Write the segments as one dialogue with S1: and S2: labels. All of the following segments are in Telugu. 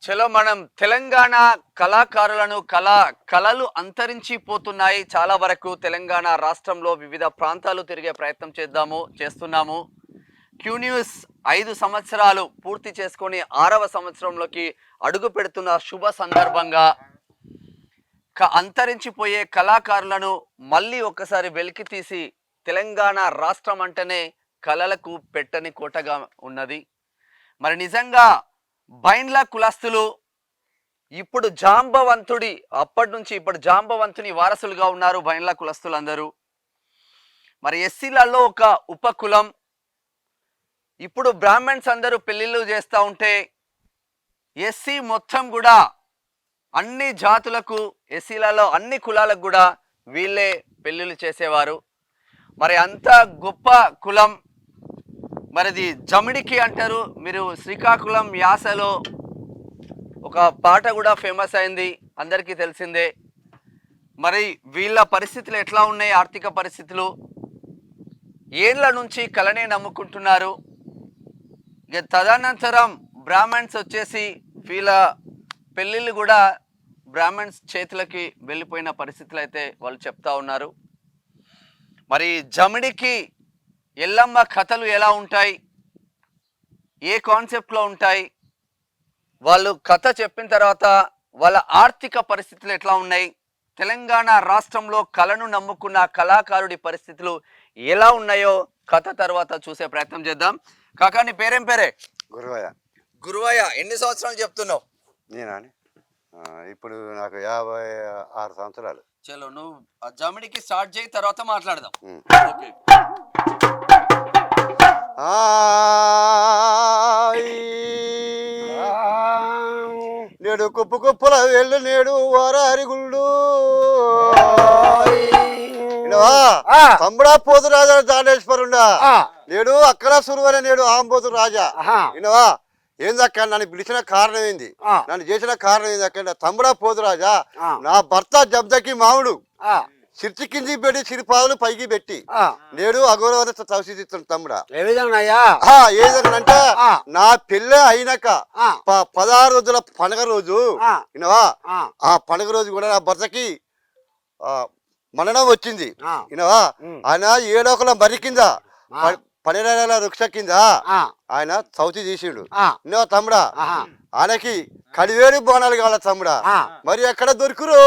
S1: చలో మనం తెలంగాణ కళాకారులను కళలు అంతరించిపోతున్నాయి. చాలా వరకు తెలంగాణ రాష్ట్రంలో వివిధ ప్రాంతాలు తిరిగే ప్రయత్నం చేస్తున్నాము. క్యూ న్యూస్ 5 సంవత్సరాలు పూర్తి చేసుకొని 6వ సంవత్సరంలోకి అడుగు పెడుతున్న శుభ సందర్భంగా అంతరించిపోయే కళాకారులను మళ్ళీ ఒక్కసారి వెలికి తీసి తెలంగాణ రాష్ట్రం అంటేనే కళలకు పెట్టని కోటగా ఉన్నది. మరి నిజంగా బైండ్ల కులస్తులు ఇప్పుడు అప్పటి నుంచి ఇప్పుడు జాంబవంతుని వారసులుగా ఉన్నారు బైండ్ల కులస్తులందరూ. మరి ఎస్సీలలో ఒక ఉపకులం. ఇప్పుడు బ్రాహ్మణ్స్ అందరూ పెళ్లిళ్ళు చేస్తూ ఉంటే ఎస్సీ మొత్తం కూడా అన్ని జాతులకు, ఎస్సీలలో అన్ని కులాలకు కూడా వీళ్ళే పెళ్లిళ్ళు చేసేవారు. మరి అంత గొప్ప కులం. మరిది జమిడికి అంటారు. మీరు శ్రీకాకుళం యాసలో ఒక పాట కూడా ఫేమస్ అయింది, అందరికీ తెలిసిందే. మరి వీళ్ళ పరిస్థితులు ఎట్లా ఉన్నాయి? ఆర్థిక పరిస్థితులు ఏళ్ళ నుంచి కళనే నమ్ముకుంటున్నారు. ఇక తదనంతరం బ్రాహ్మణ్స్ వచ్చేసి వీళ్ళ పెళ్ళిళ్ళు కూడా బ్రాహ్మణ్స్ చేతులకి వెళ్ళిపోయిన పరిస్థితులు అయితే వాళ్ళు చెప్తా ఉన్నారు. మరి జమిడికి ఎల్లమ్మ కథలు ఎలా ఉంటాయి, ఏ కాన్సెప్ట్లో ఉంటాయి, వాళ్ళు కథ చెప్పిన తర్వాత వాళ్ళ ఆర్థిక పరిస్థితులు ఎట్లా ఉన్నాయి, తెలంగాణ రాష్ట్రంలో కళను నమ్ముకున్న కళాకారుడి పరిస్థితులు ఎలా ఉన్నాయో కథ తర్వాత చూసే ప్రయత్నం చేద్దాం. కాకా, నీ పేరేం పేరే?
S2: గురువయ్య.
S1: గురువయ్య, ఎన్ని సంవత్సరాలు చెప్తున్నావు?
S2: నేనా? ఇప్పుడు నాకు 56 సంవత్సరాలు.
S1: చలో, నువ్వు ఆ జమిడికి స్టార్ట్ చేయి, తర్వాత మాట్లాడదాం. ఓకే.
S2: నేడు కుప్పు కుప్పల వెళ్ళు, నేడు వారారి గుళ్ళు తమ్ముడా పోతు రాజా దానేశ్వరుండా, నేడు అక్కడ సురువనే నేడు ఆంబోతు రాజా. వినవా? ఏందక్క నన్ను పిలిచిన కారణం ఏంది, నన్ను చేసిన కారణం ఏంది అక్కడ? తమ్ముడా పోతు రాజా, నా భర్త జబ్దకి మావుడు సిర్చి కిందికి పెట్టి సిరిపాదులు పైకి పెట్టి నేడు అగౌరవ తవసిస్తున్నాడు. తమ్ముడా ఏ విధంగా అంటే నా పెళ్ళి అయినాక 16 రోజుల పండుగ రోజు వినవా, ఆ పండుగ రోజు కూడా నా భర్తకి మననం వచ్చింది. వినవా? ఆయన 7 మర్రి కింద 12 వృక్ష కింద ఆయన చౌతి తీసిండు. వినవా తమ్ముడా? ఆయనకి కడివేడి బోనాలు కావాల తమ్ముడా. మరి ఎక్కడ దొరుకురో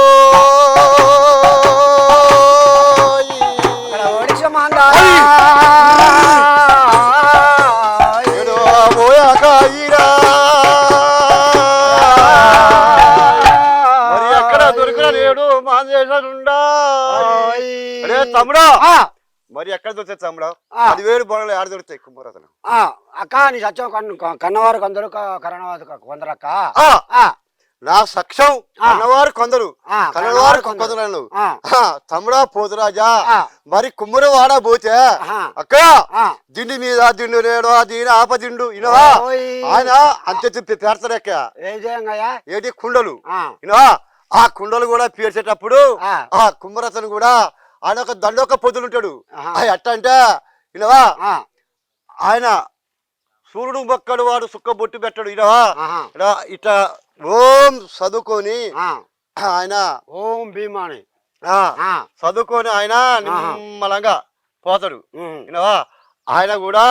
S2: మరి ఎక్కడ దొరికిన నేడు మాందేశుండా. అరే తమ్ముడా, మరి ఎక్కడ దొరుకుతాయి తమ్ముడా? 10,000 బోనాలు ఎక్కడ దొరుకుతాయి? కుమ్మరతను
S3: అక్క నీ సత్యం కన్నవారు కొందరు కరణవారు కొందరు అక్క.
S2: నా సక్షం కన్నవారు కొందరు, కన్నవారు కొందరు. తమ్ముడా పోతురాజా, మరి కుమ్మరి వాడ పోతే అక్క దిండి మీద దిండు నేడు దీని ఆపదిండు. ఇనవా? ఆయన అంతే పేర్తాడు అక్క. ఏంటి కుండలు. ఇనవా? ఆ కుండలు కూడా పేర్చేటప్పుడు ఆ కుమ్మరతను కూడా ఆయన ఒక దండొక్క పొద్దులుంటాడు. ఎట్ట అంటే ఇనవా, ఆయన సూర్యుడు మొక్కడు వాడు సుక్క బొట్టు పెట్టాడు. ఇనవా? ఇట్లా ఓం చదువుకొని ఆయన
S3: ఓం భీమాని
S2: చదువుకొని ఆయన నిమ్మలంగా పోతాడు. వినవా? ఆయన కూడా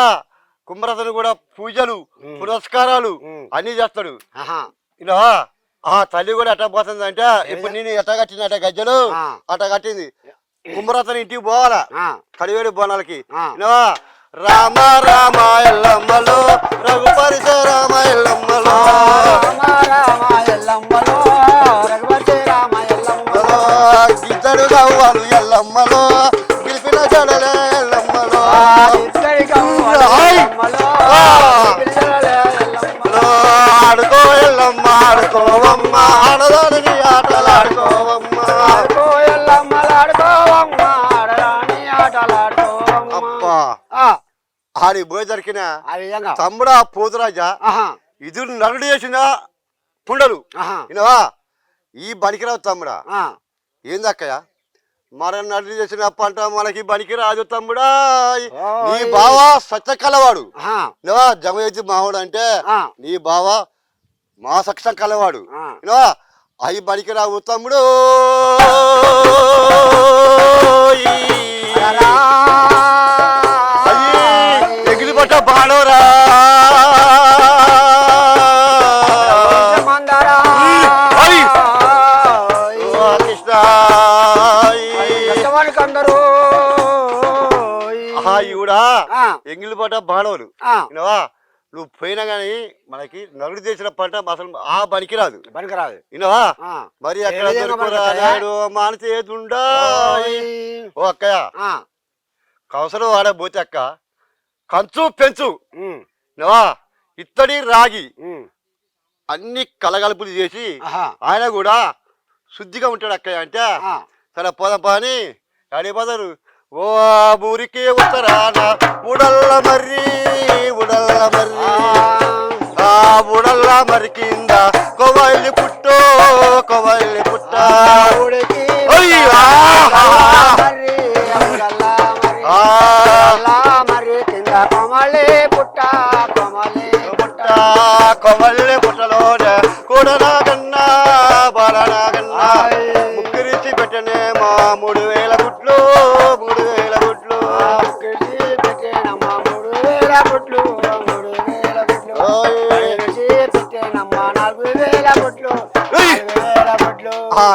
S2: కుమ్మరతను కూడా పూజలు పురస్కారాలు అన్ని చేస్తాడు. వినవా? ఆ తల్లి కూడా ఎట్ట పోతుంది అంటే ఇప్పుడు నేను ఎట్ట కట్టింది అట్ట గజ్జలు అట్ట కట్టింది. కుమ్మరతను ఇంటికి పోవాలా కడివేడి బోనాలకి. వినవా? రామ రామ ఎల్లమ్మలో రఘుపరిస రామ ఎల్లమ్మలో ఇద్దరు గవ్వలు ఎల్లమ్మలో పిలిపిన జడలే ఎల్లమ్మలో ఆడుకో ఎల్లమ్మ ఆడుకోవమ్మ ఆడదాని ఆటలు ఆడుకోవమ్మ. అబ్బా ఆడి పోయి దొరికిన తమ్ముడా పోతురాజా, ఇది నరుడు చేసిన పుండలు. వినవా? ఈ బనికిరావు తమ్ముడా. ఏందక్కయ్య మన నరుడు చేసిన పంట మనకి బనికి రాదు తమ్ముడా. నీ బావ సత్య కలవాడు. వినవా? జమయతి మావాడు అంటే నీ బావ మా సక్షం కలవాడు
S3: ఆ.
S2: వినవా అవి బడికి రావు తమ్ముడు ఎగిలి పట్ట బాడోరా కృష్ణ
S3: అందరూ
S2: కూడా ఎంగిలి పట్ట బాడోలు వినవా నువ్వు పోయినా గానీ మనకి నలుగు చేసిన పంట అసలు ఆ పనికిరాదు
S3: పనికిరాదు
S2: వినవా మరి అక్కడ దొరుకురాడు మానసేదుండా ఓ అక్కయ్య కవసరం వాడబోతే అక్క కంచు పెంచు వినవా ఇత్తడి రాగి అన్ని కలగలుపులు చేసి ఆయన కూడా శుద్ధిగా ఉంటాడు అక్కయ్య అంటే సరే పోదాం పని అడిగిపోతారు ఓ ఊరికి ఉత్తరాన ఉడల్ల మర్రి ఆ ఉడల్ల మరి కింద కొవల్లి పుట్టో కొవల్లి పుట్ట కొవల్లి పుట్టలోనే కూడనాగన్నా బాలనాగన్నా ముగ్గురిచి పెట్టనేమో 3000 గుట్లు 3000 గుట్లు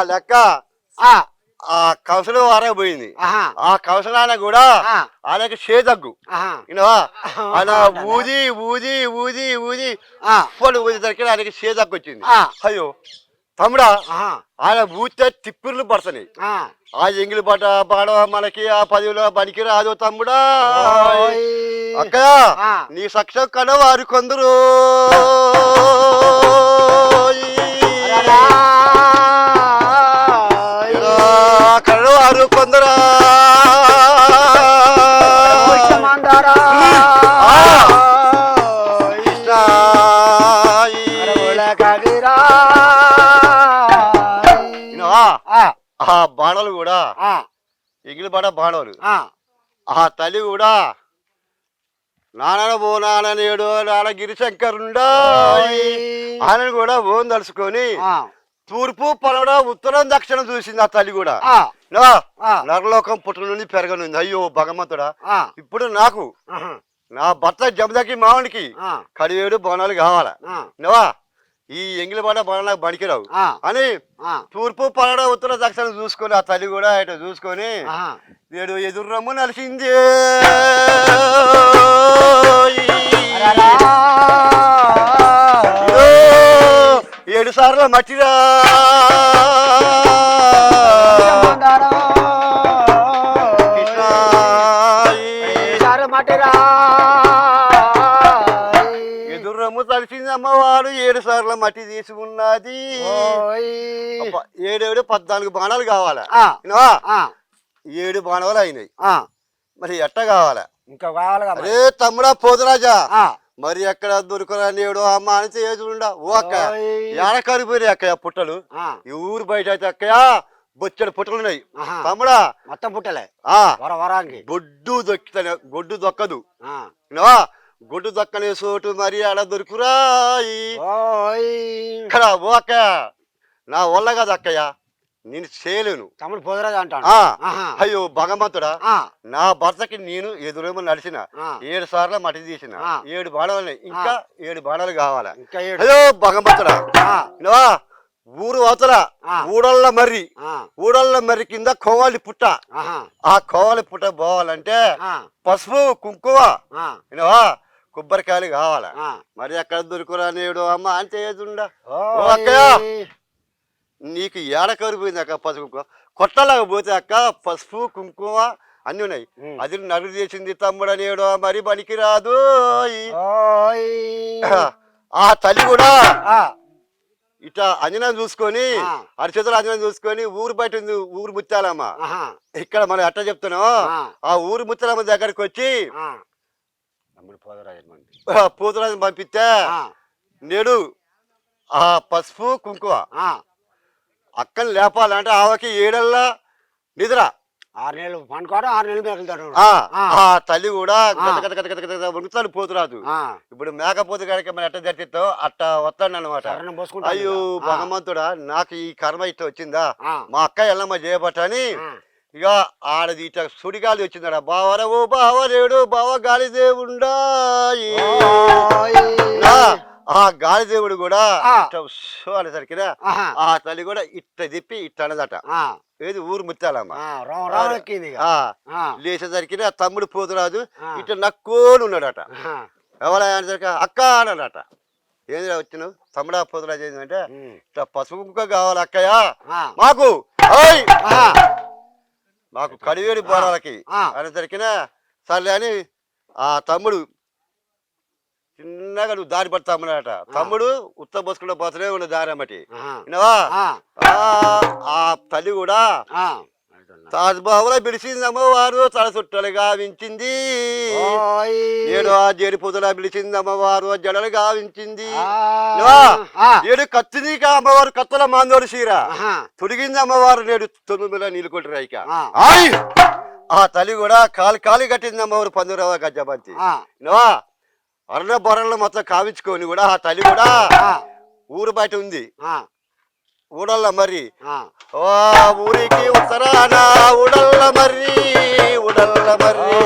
S2: లెక్క ఆ కౌసలు వారకపోయింది ఆ కౌసలాన కూడా ఆయనకి చేదగ్గు వినవా ఆయన ఊది ఊది ఊది ఊది పొడు ఊది దగ్గర ఆయనకి చేదగ్గు వచ్చింది అయ్యో తమ్ముడా ఆయన ఊతే తిప్పిర్లు పడతాయి ఆ ఎంగిలి పట్ట బాడ మనకి ఆ 10లో పనికి రాదు తమ్ముడా అక్క నీ సక్షం కనవారు కొందరు కనవారు కొందరా ఆ బాణలు కూడా ఎగిలి పడ బాణలు ఆ తల్లి కూడా నాన్న బో నాన్న నేడు నాన్న గిరిశంకరుండా ఆయన కూడా ఓన్ తలుసుకొని తూర్పు పలవడ ఉత్తరం దక్షిణం చూసింది ఆ తల్లి కూడా నరలోకం పుట్ట నుండి పెరగనుంది అయ్యో భగవంతుడా ఇప్పుడు నాకు నా భర్త జమదకి మావనికి కడివేడు బోనాలు కావాలా నవా ఈ ఎంగిలి పడ బోనాలకు బడికిరావు అని తూర్పు పలవడ ఉత్తర దక్షిణం చూసుకొని ఆ తల్లి కూడా ఇటు చూసుకొని నేడు ఎదురు రమ్ము నలిసింది ఏడు సార్లు మట్టిరా ఎదురమ్ము తలిసింది అమ్మవారు 7 సార్లు మట్టి తీసుకున్నది 7 14 బాణాలు కావాలా 7 బాణాలు అయినాయి మరి ఎట్ట కావాలా
S3: ఇంకా కావాలి
S2: అరే తమ్ముడా పోతురాజా మరి ఎక్కడ దొరకరా నేడు అమ్మ అని చేసుండా ఓ అక్క ఎడ కరిపోయి అక్కయ్య పుట్టలు ఈ ఊరు బయట అయితే అక్కయ్య బొచ్చడి పుట్టలు ఉన్నాయి తమ్ముడా
S3: మొత్తం పుట్టలే గొడ్డు దొక్కదు గొడ్డు దొక్కనే చోటు మరి ఆడ దొరుకురా ఇక్కడ ఓ అక్క నా వల్ల కాదు అక్కయ్య నేను చేయలేను తమ్ముడు పోదరాజు అంటాను
S2: అయ్యో భగవంతుడా నా భర్తకి నేను ఎదురేమో నడిచిన 7 సార్లు మట్టి తీసిన 7 బాణాలు ఇంకా 7 బాణాలు కావాలా అయ్యో భగవంతుడా ఊరు అవతల ఊడళ్ళ మర్రి కింద కోవాలి పుట్ట ఆ కోవాలి పుట్ట పోవాలంటే పసుపు కుంకుమ వినవా కొబ్బరికాయలు కావాలా మరి ఎక్కడ దొరుకురా నేడు అమ్మ అని చేయకుండా నీకు ఏడ కరిపోయింది అక్క పసుపు కొట్టలాగా పోతే అక్క పసుపు కుంకుమ అన్ని ఉన్నాయి అది నలుగు చేసింది తమ్ముడు అనేడు మరి పనికి రాదు ఆ తల్లి కూడా ఇట్లా అంజనం చూసుకొని అరిచేతులు అంజనం చూసుకొని ఊరు బయట ఉంది ఊరు ముత్యాలమ్మ ఇక్కడ మనం ఎట్లా చెప్తున్నాం ఆ ఊరు ముత్యాలమ్మ దగ్గరికి వచ్చి పోతురాజు పంపిస్తే నేడు ఆ పసుపు కుంకుమ అక్కని లేపాలంటే ఆమెకి 7 నిద్ర
S3: 6 నెలలు పండుకోవడం 6 నెలలు మేకలుతాడు.
S2: ఆ తల్లి కూడా వణుకుతాడు పోతురాదు. ఇప్పుడు మేకపోతే కనుక మరి ఎట్ట జరిగిస్తావు అట్ట వస్తాడు అనమాట. అయ్యో భగవంతుడా నాకు ఈ కర్మ ఇట్ట వచ్చిందా, మా అక్క ఎల్లమ్మ చేయబట్టని ఇక ఆడది ఇట్లా సుడిగాలి వచ్చిందట. బావరవు బావలేడు బావ గాలిదేవుండా. ఆ గాలిదేవుడు కూడా అనేసరికి ఆ తల్లి కూడా ఇట్ట తిప్పి ఇట్ట అన్నదట. ఏది ఊరు ముత్యాలమ్మ లేచేసరికి తమ్ముడు పోతురాజు ఇట్లా నక్కోని ఉన్నాడట. ఎవరైనా అక్క అన్నాడట. ఏంది వచ్చినావు తమ్ముడా పోతురాజు ఏంటంటే ఇట్లా పసుపు కుక్క కావాలి అక్కయ్య మాకు మాకు కడివేడి బోనాలకి అనేసరికి సర్లే అని ఆ తమ్ముడు చిన్నగా నువ్వు దారి పడతామన్నట. తమ్ముడు ఉత్త బస్సులో పోతూనే ఉన్న దారి అమ్మటి వినవా. ఆ తల్లి కూడా తాజ్బాబులో పిలిచింది అమ్మవారు తల చుట్టలు గావించింది. ఏడు ఆ జేడి పొదలా పిలిచింది అమ్మవారు జడలు గావించింది. ఏడు కత్తినీక అమ్మవారు కత్తుల మాందోడు చీర తొడిగింది అమ్మవారు నేడు 9 నీళ్ళు కొట్టిరాయిక. ఆ తల్లి కూడా కాలి కట్టింది అమ్మవారు 12వ గజ్జబంతి. అరణ బొరలు మొత్తం కావించుకొని కూడా ఆ తల్లి కూడా ఊరు బయట ఉంది ఊడల్ల మర్రి. ఊరికి ఉత్తరాన ఉడల్ల మర్రి ఉడల్ల మర్రి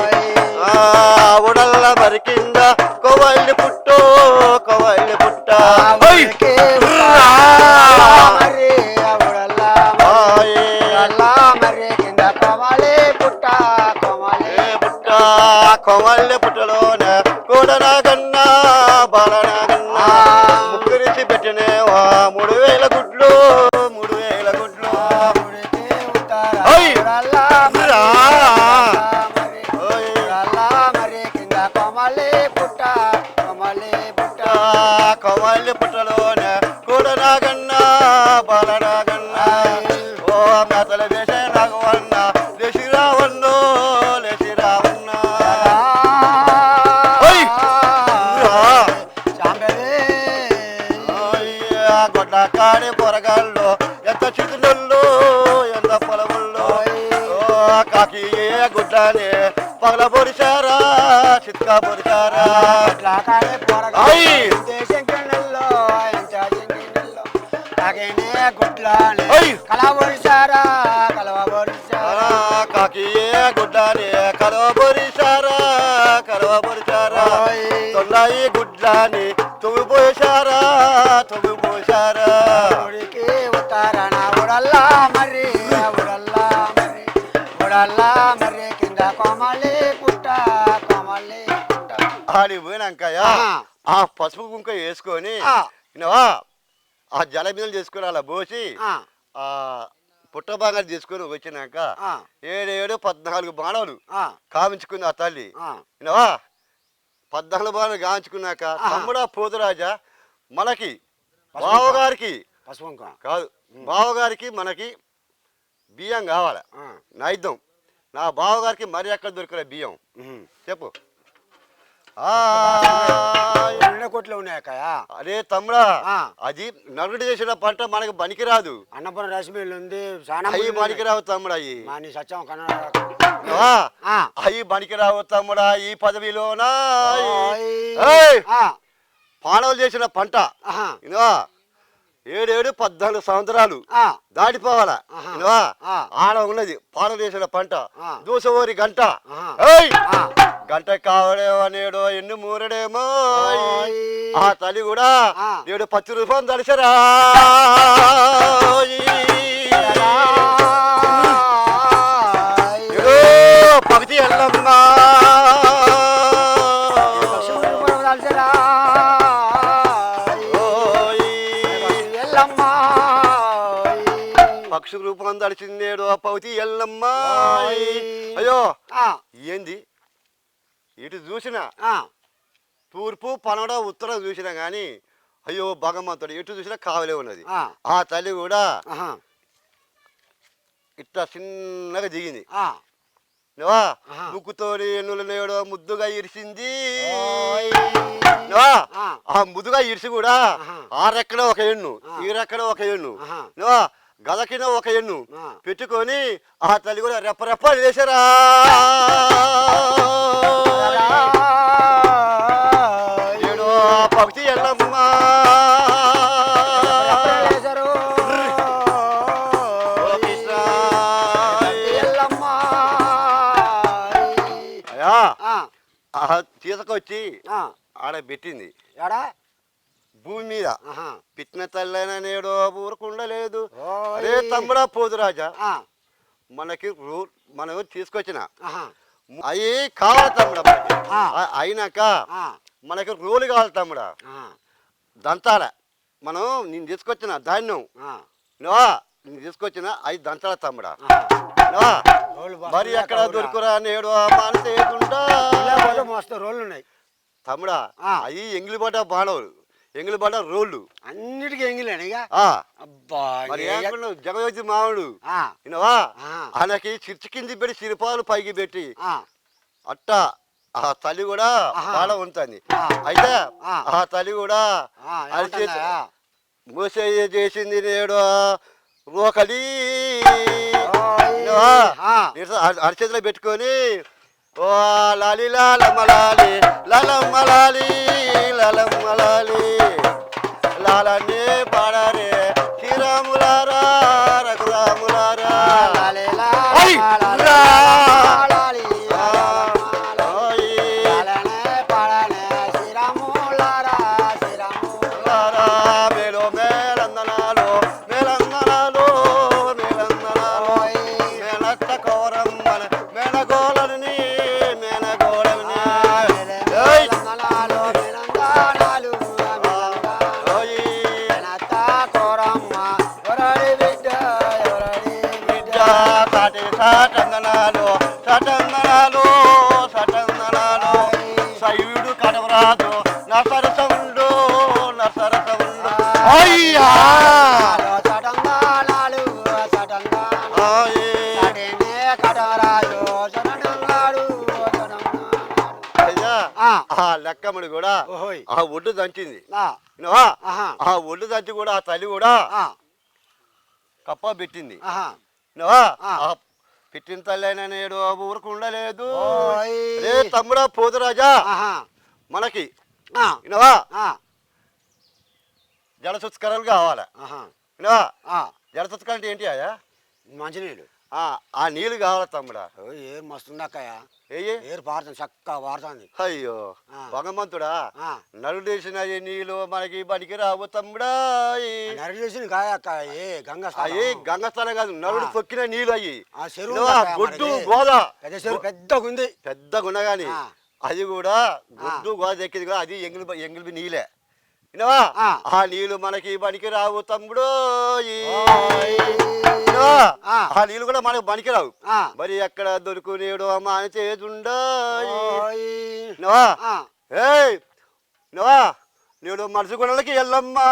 S2: ఉడల్ల మర్రి కింద కొవల్లి పుట్టో కొవల్లి పుట్ట కొవల్లి పుట్టలోన కూడనాగన్నా బాలనాగన్నా ముగ్గురించి పెట్టినేవా 3000 గుడ్లు 3000 గుడ్లు. కొమల్లి పుట్టలోన కూడనాగన్నా బాలనాగన్నా ఓ మేతల వేసే నాగవన్న లేచిరావన్నో లేచిరావన్నా. గొడ్ల కాడి పొరగాళ్ళు ఎంత చితులలో ఎంత పొలముల్లో కాకి ఏ గుడ్డని పగల పొడిచారా చిత్కా పొడిచారా. కాకి ఏ గుడ్డని కలవ పొడిచారా కలవ పొడిచారా. తొన్నాయి గుడ్లని తొమ్మిపోసారా తొమ్మిపోసారా. ఆడి పోయినాక ఆ పసుపు కుంక వేసుకొని వినవా ఆ జల బిందెలు చేసుకొని అలా పోసి ఆ పుట్ట బాగాలు తీసుకొని వచ్చినాక 7 14 బాణాలు కావించుకుంది ఆ తల్లి వినవా. 14 బాణాలు కావించుకున్నాక తమ్ముడా పోతురాజా మనకి బావగారికి కాదు బావగారికి మనకి బియ్యం కావాలి నైద్యం. నా బావగారికి మరి ఎక్కడ దొరికిన బియ్యం చెప్పు.
S3: కొట్లు ఉన్నాయా
S2: అరే తమ్ముడా అది నలుగుడు చేసిన పంట మనకి పనికిరాదు.
S3: అన్నపూర్ణ రశ్మిలు ఉంది
S2: అవి పనికిరావు తమ్ముడా. అవి పనికిరావు తమ్ముడా. ఈ పదవిలోనా పానవులు చేసిన పంట 7 14 సంవత్సరాలు దాటిపోవాలా ఆడ ఉన్నది పానలు చేసిన పంట దూసవోరి గంట గంట కావడేమో ఎన్ను మూరడేమో. ఆ తల్లి కూడా 7 10 రూపాయలు దడిసరా పగతి ఎల్లమ్మా పక్షు రూపం దడిచిందేడు ఆ పౌతి ఎల్లమ్మా. అయ్యో ఏంది ఇటు చూసినా తూర్పు పనడ ఉత్తరం చూసినా గాని అయ్యో భగవంతుడు ఎటు చూసినా కావలే ఉన్నది. ఆ తల్లి కూడా ఇట్లా చిన్నగా దిగింది. ముక్కుతోని ఎన్నులనేడో ముద్దుగా ఇరిసింది. ఆ ముద్దుగా ఇరిసి కూడా ఆ రెక్కడ ఒక ఎన్ను ఈ రెక్కడ ఒక ఎన్ను గద కింద ఒక ఎన్ను పెట్టుకొని ఆ తల్లి కూడా రెప్ప వేసారా ఏడో పక్షి ఎల్లమ్మ తీసుకొచ్చి ఆడ పెట్టింది భూమి మీద పిట్టిన తల్లైనా నేడు ఊరుకుండలేదు. అరే తమ్ముడా పోతురాజా, మనకి మనం తీసుకొచ్చిన అవి కావాలి తమ్ముడా. అయినాక మనకి రోలు కావాలి తమ్ముడా. దంతాల మనం నేను తీసుకొచ్చిన ధాన్యం నేను తీసుకొచ్చిన అవి దంతాల తమ్ముడా. మరి ఎక్కడ దొరుకురా నేడు
S3: మస్తు రోళ్ళు ఉన్నాయి
S2: తమ్ముడా. అవి ఎంగిలిపడ్డ బాణవులు, ఎంగిలిపడ్డ రోళ్ళు
S3: అన్నిటికీ ఎంగిలేనిగా.
S2: మరి జగయోజి మావుడు వినవా ఆయనకి చిర్చి కింది పెట్టి సిరిపాలు పైకి పెట్టి అట్ట ఆ తల్లి కూడా బాణ ఉంటుంది. అయితే ఆ తల్లి కూడా మూసే చేసింది నేడు రోకలి అరిచేతిలో పెట్టుకొని ఓ లాలి లాలమ్మలాలి లాలమ్మలాలి లాలమ్మలాలి లాలనే పాడారే శ్రీరాములారా రఘురాములారా మేలో మేలందనాలు మేలందనాలు మేలందనాలు మేనత్త కౌరమ్మన మేనగోళని మేనగోళని సటందనాలు సటందనాలు సటందనాలు సయుడు కడవరాదు నసరసముండు నసరసముండు అయ్యా ఆ లెక్కమ్మడు కూడా ఆ ఒడ్డు దంచింది. ఆ ఒడ్డు దంచి కూడా ఆ తల్లి కూడా కప్ప పెట్టింది. పెట్టిన తల్లి అయినా నేడు ఊరుకుండలేదు. రే తమ్ముడా పోతురాజా, మనకి వినవా జల సంస్కారాలు కావాలా. వినవా జల సంస్కారం అంటే ఏంటి అయ్యా?
S3: మంచినీళ్ళు.
S2: ఆ నీళ్ళు కావాలా తమ్ముడా.
S3: ఏ మస్తుందక్కయ్య,
S2: ఏరు
S3: పారుతుంది చక్కగా పారుతుంది.
S2: అయ్యో భగవంతుడా, నలుడేసిన నీళ్ళు మనకి బడికి రావు తమ్ముడా.
S3: నరుడేసిన కాదక్క, ఏ
S2: గంగస్థానం కాదు, నలుడు తొక్కిన నీళ్ళు అయ్యి గుడ్డు
S3: పెద్ద
S2: గోదా
S3: పెద్దగుంది.
S2: పెద్దగున్నా గాని అది కూడా గుడ్డు గోద ఎక్కింది కూడా అది ఎంగిలి నీళ్ళే. వినవా ఆ నీళ్ళు మనకి బడికి రావు తమ్ముడు. ఆ నీళ్ళు కూడా మనకి బనికి రావు. మరి ఎక్కడ దొరుకునేడు అమ్మ అని చేతుండా. నేడు మనసు గుణలకి వెళ్ళమ్మా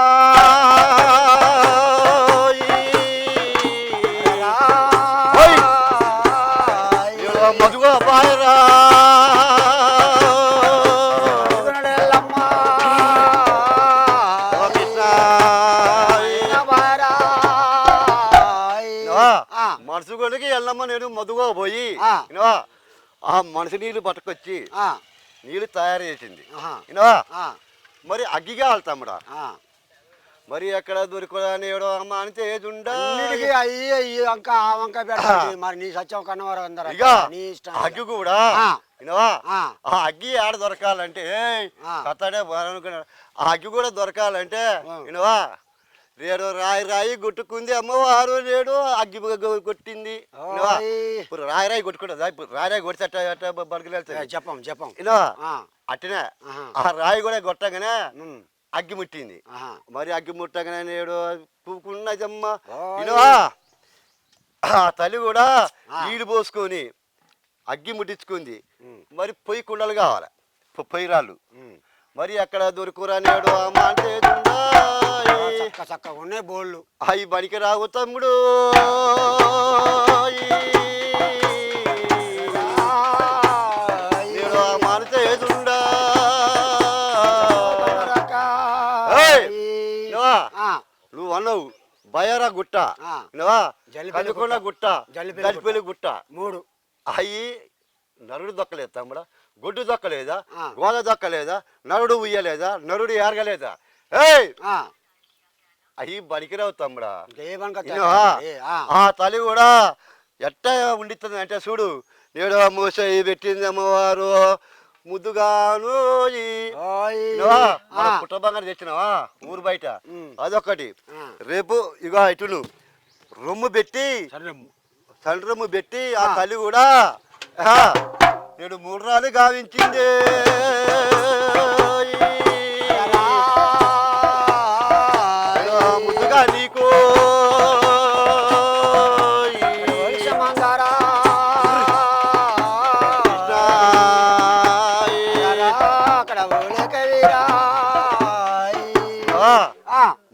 S2: మధుగా బాయరా మనసు కొడుకు ఎల్లమ్మ నేను మధుగా పోయి ఆ మనసు నీళ్ళు పట్టుకొచ్చి నీళ్ళు తయారు చేసింది. వినవా మరి అగ్గిగా వెళ్తాముడా. మరి ఎక్కడ దొరికదా నేడు అమ్మ అని చేదుండా. అగ్గి కూడా వినవా ఆ అగ్గి ఆడ దొరకాలంటే కథడే అనుకున్నాడు. ఆ అగ్గి కూడా దొరకాలంటే వినవా రేడు రాయి కొట్టుకుంది అమ్మవారు. నేడు అగ్గి కొట్టింది. ఇప్పుడు రాయి కొట్టుకుంటుందా? ఇప్పుడు రాయి కొడితే బడుకులు
S3: చెప్పం
S2: అట్టినే ఆ రాయి కూడా కొట్టగానే అగ్గి ముట్టింది. మరి అగ్గి ముట్టగానే నేడు పూకున్నదమ్మ. వినవా ఆ తల్లి కూడా నీళ్ళు పోసుకొని అగ్గి ముట్టించుకుంది. మరి పొయ్యి కుండలు కావాలి, పొయ్యి రాళ్ళు. మరి అక్కడ దొరుకురా నేడు అమ్మ అంటే
S3: చక్కగా ఉన్నాయి బోళ్ళు.
S2: అవి బనికి రావు తమ్ముడు. నేను మానితే ఏదుండా. నువ్వు అన్నావు బయారా గుట్ట
S3: ఆ.
S2: వినవా
S3: జల్లిపల్లి
S2: కనుకొండ గుట్ట
S3: జల్లిపల్లి
S2: జల్లిపల్లి గుట్ట
S3: 3
S2: అయ్యి నరుడు దొక్కలేదు తమ్ముడా గొడ్డు దొక్కలేదా
S3: ఆ.
S2: గోద దొక్కలేదా నరుడు ఉయ్యలేదా నరుడు ఎరగలేదా ఏయ్ అయ్యి బలికిరావు తమ్ముడా వినవా ఆ తల్లి కూడా ఎట్ట ఉండిస్తుంది అంటే చూడు నేడు మూసయి పెట్టింది అమ్మవారు ముద్దుగాను పుట్ట బంగారు తెచ్చినావా ఊరు బయట అదొకటి రేపు ఇక ఇటును రొమ్ము పెట్టి సన్ రొమ్ము పెట్టి ఆ తల్లి కూడా నేడు 3 రాళ్ళు గావించింది ముద్దుగా నీకు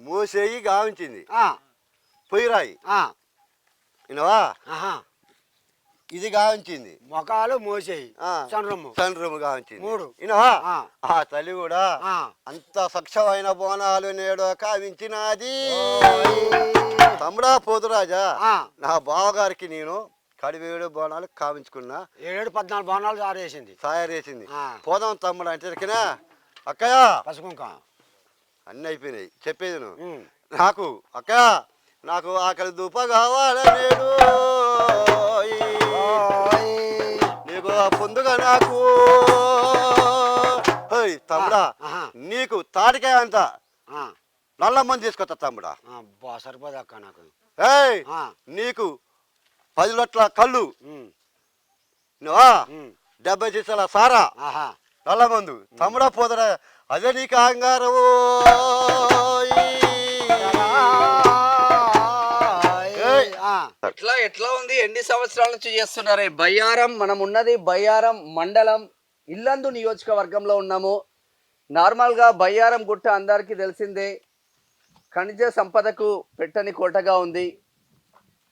S2: మూసేయి గావించింది పొయ్యిరాయి వినవా ఇది గావించింది
S3: మొఖాలు మోసేయి
S2: సన్ రూమ్ గావించింది
S3: 3
S2: వినవా ఆ తల్లి కూడా అంత సక్షమైన బోనాలు నేడు కావించినది తమ్ముడా పోతురాజా నా బావగారికి నేను కడివేడు బోనాలు కావించుకున్నా
S3: 14 బోనాలు
S2: తయారేసింది పోదాం తమ్ముడు అంటే అక్కయ్య
S3: పసుకుంక
S2: అన్నీ అయిపోయినాయి చెప్పేది నువ్వు నాకు అక్కయ్య నాకు ఆకలి దుప్ప కావాల నేడు నీకు పొందుగా నాకు తమ్ముడా నీకు తాటికాయ అంత నల్లమ్మని తీసుకొస్తా తమ్ముడా
S3: సరిపోదు అక్క నాకు
S2: నీకు 10 లొట్ల కళ్ళు నువ్వా 70 సీసాల సారా నల్ల మందు తమ్ముడా పోదరా అదే నీకు అహంగారము
S1: ఎట్లా ఉంది ఎన్ని సంవత్సరాల నుంచి చేస్తున్నారే బయ్యారం మనం ఉన్నది బయ్యారం మండలం ఇల్లందు నియోజకవర్గంలో ఉన్నాము నార్మల్గా బయ్యారం గుట్ట అందరికీ తెలిసిందే ఖనిజ సంపదకు పెట్టని కోటగా ఉంది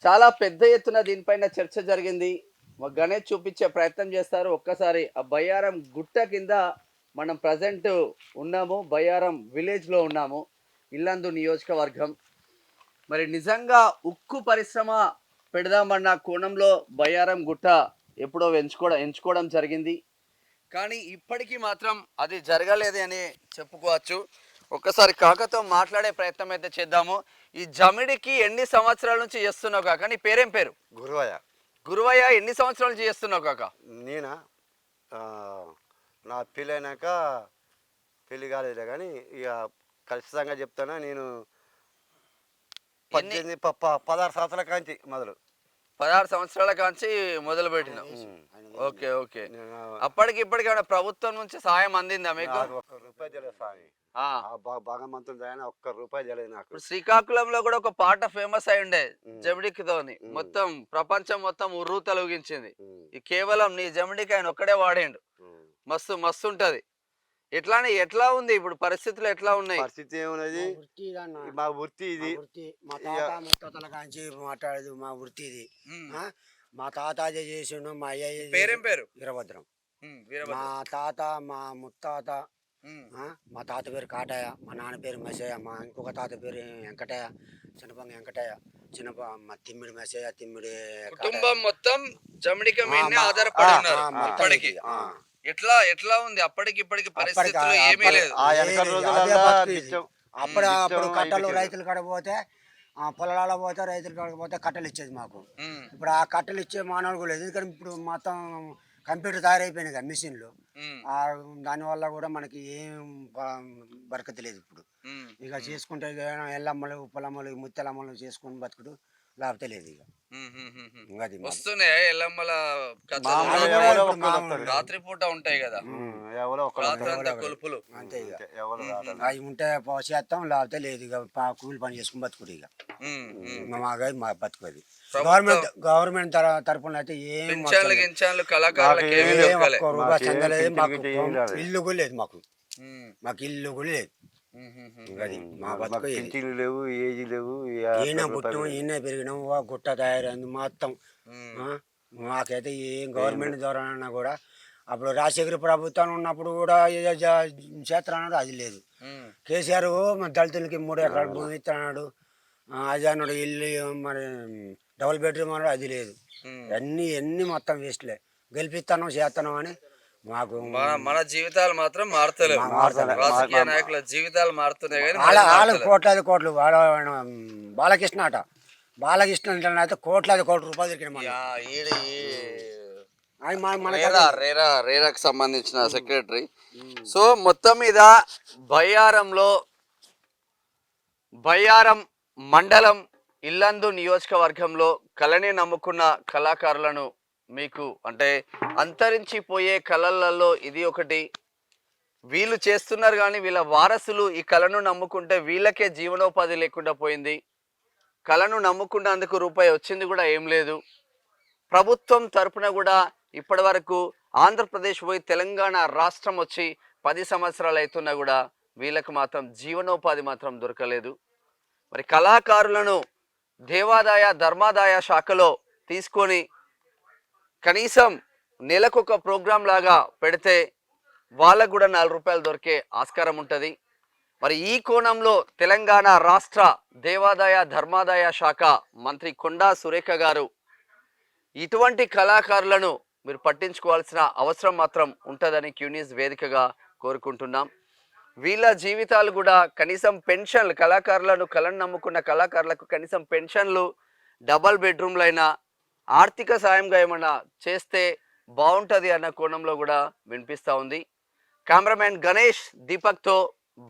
S1: చాలా పెద్ద ఎత్తున దీనిపైన చర్చ జరిగింది గణేష్ చూపించే ప్రయత్నం చేస్తారు ఒక్కసారి ఆ బయ్యారం గుట్ట కింద మనం ప్రజెంట్ ఉన్నాము బయ్యారం విలేజ్లో ఉన్నాము ఇల్లందు నియోజకవర్గం మరి నిజంగా ఉక్కు పరిశ్రమ పెడదామన్న కోణంలో బయ్యారం గుట్ట ఎప్పుడో ఎంచుకోవడం జరిగింది కానీ ఇప్పటికీ మాత్రం అది జరగలేదు అని చెప్పుకోవచ్చు ఒక్కసారి కాకతో మాట్లాడే ప్రయత్నం అయితే చేద్దాము ఈ జమిడికి ఎన్ని సంవత్సరాల నుంచి చేస్తున్నావు కాక నీ పేరేం పేరు గురువయ్య ఎన్ని సంవత్సరాల నుంచి చేస్తున్నావు కాక
S2: నేనా నా పెళ్ళైనాక పెళ్లి కాలేదులే కానీ ఇక ఖచ్చితంగా చెప్తానా నేను 16 సంవత్సరాల కాంచి మొదలు
S1: 16 సంవత్సరాల కాంచి మొదలు పెట్టిన ఓకే ఓకే అప్పటికి ఇప్పటికి ఏమైనా ప్రభుత్వం నుంచి సాయం అందిందా మీకు
S2: ₹1 తెలియదు స్వామి భగవంతుడు ఆయన ₹1 తెలియదు నాకు
S1: శ్రీకాకుళంలో కూడా ఒక పాట ఫేమస్ అయి ఉండే జమిడికితోని మొత్తం ప్రపంచం మొత్తం ఉర్రు తొలగించింది ఈ కేవలం నీ జమిడికి ఆయన ఒక్కడే వాడేండు మస్తు మస్తు ఉంటది ఎట్లా ఉంది ఇప్పుడు పరిస్థితులు ఎట్లా ఉన్నాయి
S2: పరిస్థితి ఏమున్నది మా వృత్తి ఇది
S3: మా తాత ముత్తాతల కాంచి మాట్లాడదు మా వృత్తి ఇది మా తాత చేసిండు మా అయ్య
S1: పేరేం పేరు
S3: వీరభద్రం మా తాత మా ముత్తాత మా తాత పేరు కాటయ్య మా నాన్న పేరు మెసయ్య మా ఇంకొక తాత పేరు వెంకటయ్య చిన్నపంగ వెంకటయ్య మా తిమ్మిడి మెసయ్య తిమ్మిడి
S1: కుటుంబం మొత్తం జమిడికి మీదనే ఆధారపడి ఉన్నారు అప్పటికి ఎట్లా ఉంది అప్పటికి ఇప్పటికి పరిస్థితులు ఏమీ లేదు
S3: అప్పుడు కట్టలు రైతులు కడపోతే పొలాల పోతే రైతులు కడకపోతే కట్టలు ఇచ్చేది మాకు ఇప్పుడు ఆ కట్టలు ఇచ్చే మానవులు లేదు ఎందుకంటే ఇప్పుడు మొత్తం కంప్యూటర్ తయారైపోయినాయి కదా మిషన్లు దానివల్ల కూడా మనకి ఏం బరకత లేదు ఇప్పుడు ఇక చేసుకుంటే ఎల్లమ్మలు పొలమ్మలు ముత్తెలమ్మలు చేసుకుని బతుకుడు లేకపోతే లేదు ఇక
S1: వస్తున్నాయి ఎల్లమ్మల రాత్రిపూట ఉంటాయి కదా కొలుపులు
S3: అంతే ఇక అవి ఉంటే చేస్తాం లేకపోతే లేదు ఇక కూలి పని చేసుకుని బతుకుడు ఇక మా బతుకుది గవర్నమెంట్ తరఫున అయితే ఏం రూపాయి చెందలేదు మాకు ఇల్లు కూడా లేదు మాకు ఇల్లు కూడా లేదు మా బతుకు
S2: లేవు ఏజీ లేవు
S3: ఈయన పుట్టినాం ఈయన పెరిగినాం గుట్ట తయారైంది మొత్తం మాకైతే ఏం గవర్నమెంట్ ద్వారా కూడా అప్పుడు రాజశేఖర ప్రభుత్వం ఉన్నప్పుడు కూడా ఏదో చేస్తున్నాడు అది లేదు కేసీఆర్ దళితులకి 3 ఎకరాల భూమి ఇస్తున్నాడు అది అన్నాడు ఇల్లు మరి డబుల్ బెడ్రూమ్ అన్నాడు, అది లేదు. ఎన్ని మొత్తం వేస్ట్లే. గెలిపిస్తాను చేస్తాను అని మాకు
S1: మన జీవితాలు మాత్రం మారుతలేవు. రాజకీయ నాయకుల జీవితాలు మారుతున్నాయి కానీ
S3: వాళ్ళ కోట్లాది కోట్లు బాలకృష్ణ అట. బాలకృష్ణ అంటే అయితే కోట్లాది కోట్ల రూపాయలు దొరికిన
S1: రేరాకు సంబంధించిన సెక్రటరీ. సో మొత్తం మీద బయ్యారం మండలం ఇల్లందు నియోజకవర్గంలో కళని నమ్ముకున్న కళాకారులను మీకు అంటే అంతరించిపోయే కళలలో ఇది ఒకటి. వీళ్ళు చేస్తున్నారు కానీ వీళ్ళ వారసులు ఈ కళను నమ్ముకుంటే వీళ్ళకే జీవనోపాధి లేకుండా పోయింది. కళను నమ్ముకున్నందుకు రూపాయి వచ్చింది కూడా ఏం లేదు. ప్రభుత్వం తరపున కూడా ఇప్పటి వరకు ఆంధ్రప్రదేశ్ పోయి తెలంగాణ రాష్ట్రం వచ్చి 10 సంవత్సరాలు అవుతున్నా కూడా వీళ్ళకు మాత్రం జీవనోపాధి మాత్రం దొరకలేదు. మరి కళాకారులను దేవాదాయ ధర్మాదాయ శాఖలో తీసుకొని కనీసం నెలకొక ప్రోగ్రాం లాగా పెడితే వాళ్ళకు కూడా 4 రూపాయలు దొరికే ఆస్కారం ఉంటుంది. మరి ఈ కోణంలో తెలంగాణ రాష్ట్ర దేవాదాయ ధర్మాదాయ శాఖ మంత్రి కొండా సురేఖ గారు ఇటువంటి కళాకారులను మీరు పట్టించుకోవాల్సిన అవసరం మాత్రం ఉంటుందని క్యూన్యూస్ వేదికగా కోరుకుంటున్నాం. వీళ్ళ జీవితాలు కూడా కనీసం పెన్షన్లు, కళను నమ్ముకున్న కళాకారులకు కనీసం పెన్షన్లు, డబల్ బెడ్రూమ్లైనా ఆర్థిక సాయంగా ఏమన్నా చేస్తే బాగుంటుంది అన్న కోణంలో కూడా వినిపిస్తూ ఉంది. కెమెరామెన్ గణేష్ దీపక్తో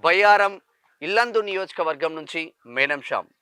S1: బయ్యారం ఇల్లందు నియోజకవర్గం నుంచి మేనం శ్యామ్.